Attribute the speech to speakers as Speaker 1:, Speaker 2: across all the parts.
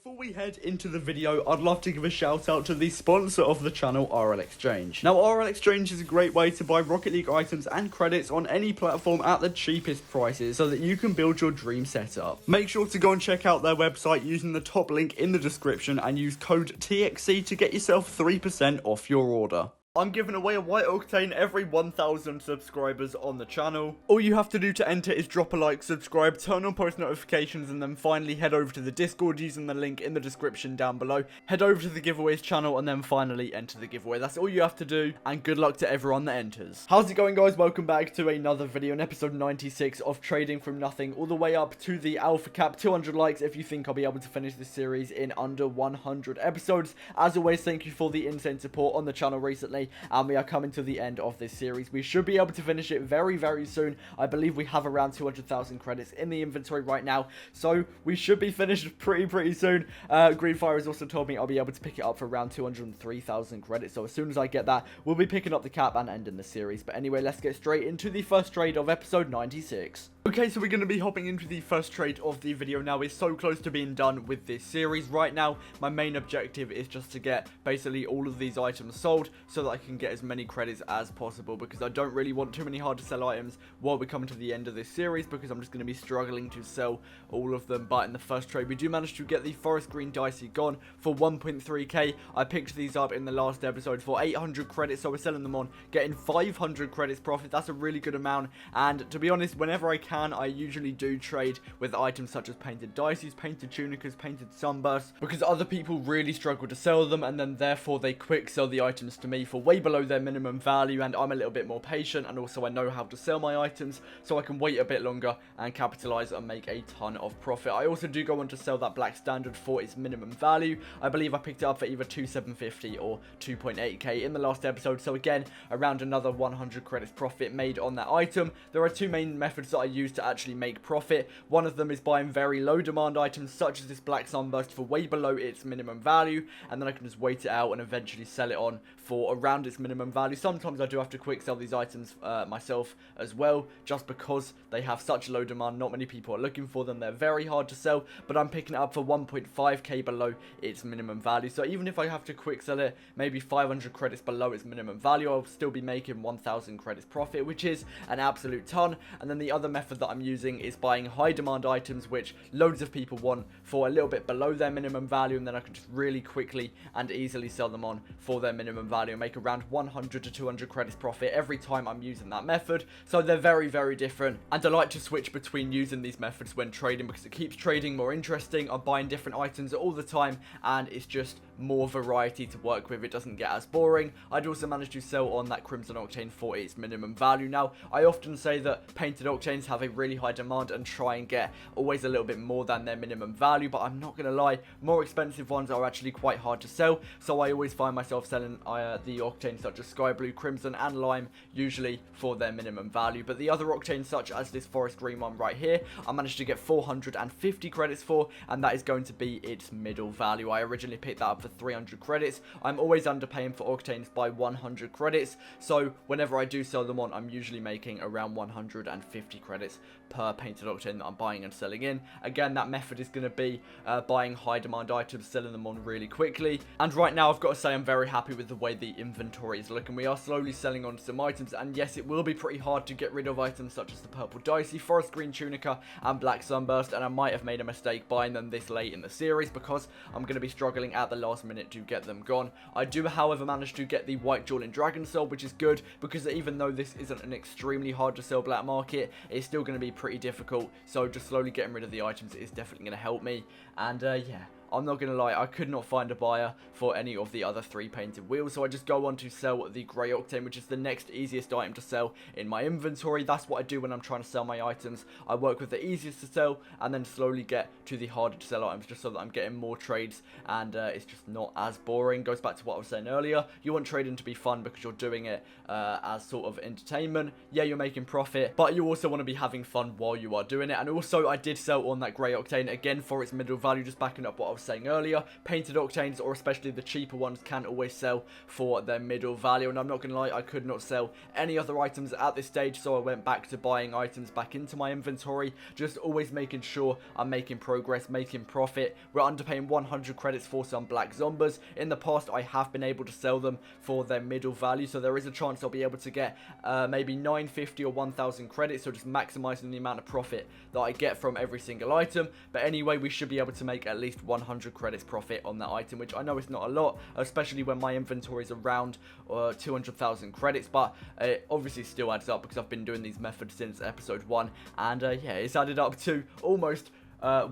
Speaker 1: Before we head into the video, I'd love to give a shout out to the sponsor of the channel, RL Exchange. Now, RL Exchange is a great way to buy Rocket League items and credits on any platform at the cheapest prices so that you can build your dream setup. Make sure to go and check out their website using the top link in the description and use code TXC to get yourself 3% off your order. I'm giving away a White Octane every 1,000 subscribers on the channel. All you have to do to enter is drop a like, subscribe, turn on post notifications, and then finally head over to the Discord using the link in the description down below. Head over to the giveaways channel and then finally enter the giveaway. That's all you have to do, and good luck to everyone that enters. How's it going, guys? Welcome back to another video in episode 96 of Trading From Nothing, all the way up to the alpha cap, 200 likes if you think I'll be able to finish this series in under 100 episodes. As always, thank you for the insane support on the channel recently. And we are coming to the end of this series. We should be able to finish it very, very soon. I believe we have around 200,000 credits in the inventory right now, so we should be finished pretty soon. Greenfire has also told me I'll be able to pick it up for around 203,000 credits, so as soon as I get that, we'll be picking up the cap and ending the series. But anyway, let's get straight into the first trade of episode 96. Okay, so we're going to be hopping into the first trade of the video now. We're so close to being done with this series. Right now, my main objective is just to get basically all of these items sold so that I can get as many credits as possible, because I don't really want too many hard to sell items while we're coming to the end of this series, because I'm just going to be struggling to sell all of them. But in the first trade, we do manage to get the Forest Green Dicey Gone for 1.3k. I picked these up in the last episode for 800 credits, so we're selling them on, getting 500 credits profit. That's a really good amount, and to be honest, whenever I can, I usually do trade with items such as painted Diceys, painted Tunicas, painted Sunbursts, because other people really struggle to sell them, and then therefore they quick sell the items to me for way below their minimum value, and I'm a little bit more patient, and also I know how to sell my items, so I can wait a bit longer and capitalize and make a ton of profit. I also do go on to sell that Black Standard for its minimum value. I believe I picked it up for either 2,750 or 2.8k in the last episode, so again, around another 100 credits profit made on that item. There are two main methods that I use to actually make profit. One of them is buying very low demand items such as this Black Sunburst for way below its minimum value, and then I can just wait it out and eventually sell it on for around its minimum value. Sometimes I do have to quick sell these items myself as well, just because they have such low demand. Not many people are looking for them. They're very hard to sell, but I'm picking it up for 1.5k below its minimum value. So even if I have to quick sell it maybe 500 credits below its minimum value, I'll still be making 1,000 credits profit, which is an absolute ton. And then the other method that I'm using is buying high demand items which loads of people want for a little bit below their minimum value, and then I can just really quickly and easily sell them on for their minimum value and make around 100 to 200 credits profit every time I'm using that method. So they're very different, and I like to switch between using these methods when trading because it keeps trading more interesting. I'm buying different items all the time, and it's just more variety to work with. It doesn't get as boring. I'd also managed to sell on that Crimson Octane for its minimum value. Now, I often say that painted Octanes have a really high demand and try and get always a little bit more than their minimum value, but I'm not going to lie, more expensive ones are actually quite hard to sell, so I always find myself selling the Octanes such as Sky Blue, Crimson and Lime usually for their minimum value. But the other Octanes such as this Forest Green one right here, I managed to get 450 credits for, and that is going to be its middle value. I originally picked that up for 300 credits. I'm always underpaying for Octanes by 100 credits, so whenever I do sell them on, I'm usually making around 150 credits per painted Octane that I'm buying and selling in. Again, that method is going to be buying high demand items, selling them on really quickly. And right now, I've got to say I'm very happy with the way the inventory is looking. We are slowly selling on some items, and yes, it will be pretty hard to get rid of items such as the Purple Dicey, Forest Green Tunica and Black Sunburst, and I might have made a mistake buying them this late in the series because I'm going to be struggling at the last minute to get them gone. I do, however, manage to get the White Jewel Dragon Soul, which is good because even though this isn't an extremely hard to sell black market, it's still going to be pretty difficult, so just slowly getting rid of the items is definitely going to help me. And yeah, I'm not going to lie, I could not find a buyer for any of the other three painted wheels, so I just go on to sell the Grey Octane, which is the next easiest item to sell in my inventory. That's what I do when I'm trying to sell my items. I work with the easiest to sell and then slowly get to the harder to sell items just so that I'm getting more trades and it's just not as boring. Goes back to what I was saying earlier. You want trading to be fun because you're doing it as sort of entertainment. Yeah, you're making profit, but you also want to be having fun while you are doing it. And also, I did sell on that Grey Octane again for its middle value, just backing up what I was was saying earlier, painted octanes, or especially the cheaper ones, can always sell for their middle value. And I'm not going to lie, I could not sell any other items at this stage, so I went back to buying items back into my inventory, just always making sure I'm making progress, making profit. We're underpaying 100 credits for some Black Zombas. In the past, I have been able to sell them for their middle value, so there is a chance I'll be able to get maybe 950 or 1000 credits, so just maximizing the amount of profit that I get from every single item. But anyway, we should be able to make at least 100 credits profit on that item, which I know is not a lot, especially when my inventory is around 200,000 credits, but it obviously still adds up because I've been doing these methods since episode 1, and yeah, it's added up to almost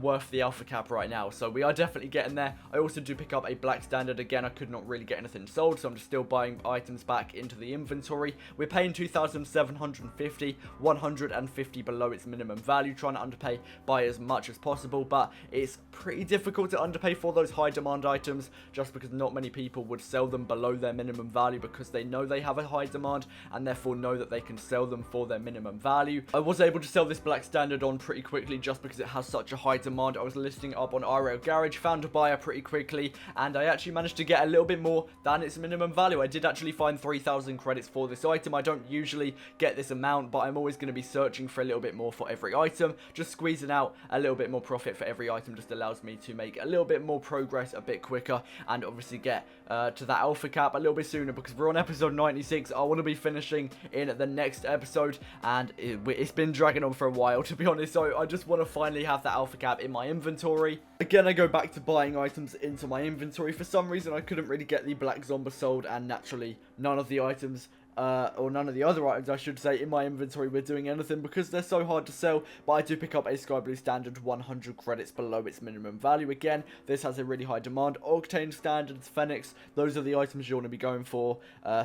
Speaker 1: worth the alpha cap right now, so we are definitely getting there. I also do pick up a black standard. Again, I could not really get anything sold, so I'm just still buying items back into the inventory. We're paying 2,750, 150 below its minimum value, trying to underpay by as much as possible, but it's pretty difficult to underpay for those high demand items, just because not many people would sell them below their minimum value, because they know they have a high demand and therefore know that they can sell them for their minimum value. I was able to sell this black standard on pretty quickly just because it has such a high demand. I was listing it up on RL Garage, found a buyer pretty quickly, and I actually managed to get a little bit more than its minimum value. I did actually find 3,000 credits for this item. I don't usually get this amount, but I'm always going to be searching for a little bit more for every item. Just squeezing out a little bit more profit for every item just allows me to make a little bit more progress a bit quicker, and obviously get to that alpha cap a little bit sooner, because we're on episode 96. I want to be finishing in the next episode, and it's been dragging on for a while, to be honest, so I just want to finally have that alpha cap in my inventory. Again, I go back to buying items into my inventory. For some reason, I couldn't really get the Black Zomba sold, and naturally none of the items or none of the other items, I should say, in my inventory were doing anything because they're so hard to sell. But I do pick up a Sky Blue Standard 100 credits below its minimum value. Again, this has a really high demand. Octane Standards, Phoenix, those are the items you want to be going for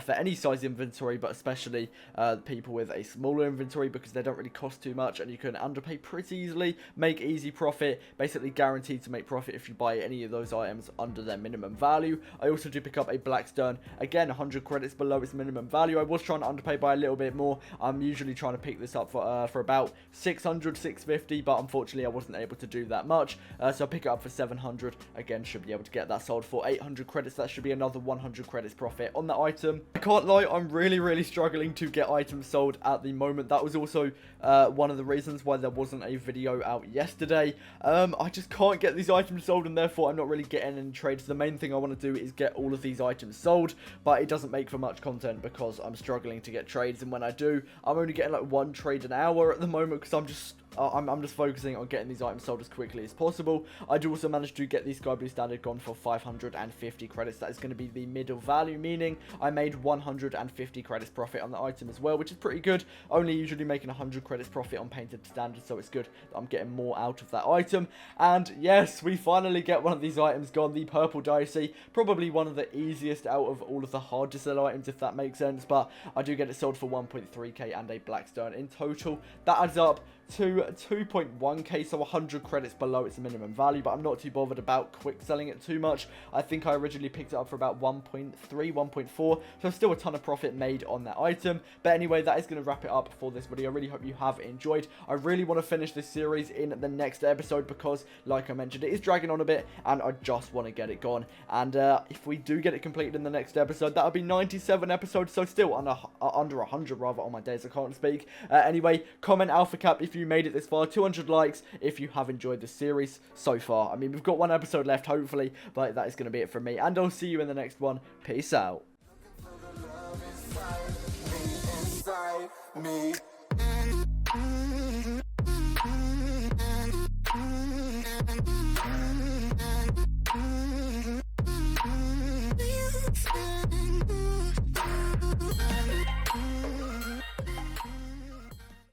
Speaker 1: any size inventory, but especially people with a smaller inventory, because they don't really cost too much and you can underpay pretty easily, make easy profit, basically guaranteed to make profit if you buy any of those items under their minimum value. I also do pick up a Black Stern, again 100 credits below its minimum value. I was trying to underpay by a little bit more. I'm usually trying to pick this up for about 600, 650, but unfortunately I wasn't able to do that much. So I pick it up for 700. Again, should be able to get that sold for 800 credits. That should be another 100 credits profit on that item. I can't lie, I'm really struggling to get items sold at the moment. That was also one of the reasons why there wasn't a video out yesterday. I just can't get these items sold, and therefore I'm not really getting any trades. The main thing I want to do is get all of these items sold, but it doesn't make for much content because I'm struggling to get trades, and when I do, I'm only getting like 1 trade an hour at the moment, because I'm just focusing on getting these items sold as quickly as possible. I do also manage to get the Sky Blue Standard gone for 550 credits. That is going to be the middle value, meaning I made 150 credits profit on the item as well, which is pretty good. Only usually making 100 credits profit on painted standard, so it's good that I'm getting more out of that item. And yes, we finally get one of these items gone, the purple Dicey. Probably one of the easiest out of all of the hard to sell items, if that makes sense, but I do get it sold for 1.3k and a Black Stern in total. That adds up to 2.1k, so 100 credits below its minimum value, but I'm not too bothered about quick selling it too much. I think I originally picked it up for about 1.3, 1.4, so still a ton of profit made on that item. But anyway, that is going to wrap it up for this video. I really hope you have enjoyed. I really want to finish this series in the next episode because, like I mentioned, it is dragging on a bit, and I just want to get it gone. And if we do get it completed in the next episode, that'll be 97 episodes, so still under 100 rather on my days. I can't speak. Anyway, comment alpha cap if you made it this far, 200 likes if you have enjoyed the series so far. I mean, we've got 1 episode left, hopefully, but that is going to be it from me, and I'll see you in the next one. Peace out.
Speaker 2: Me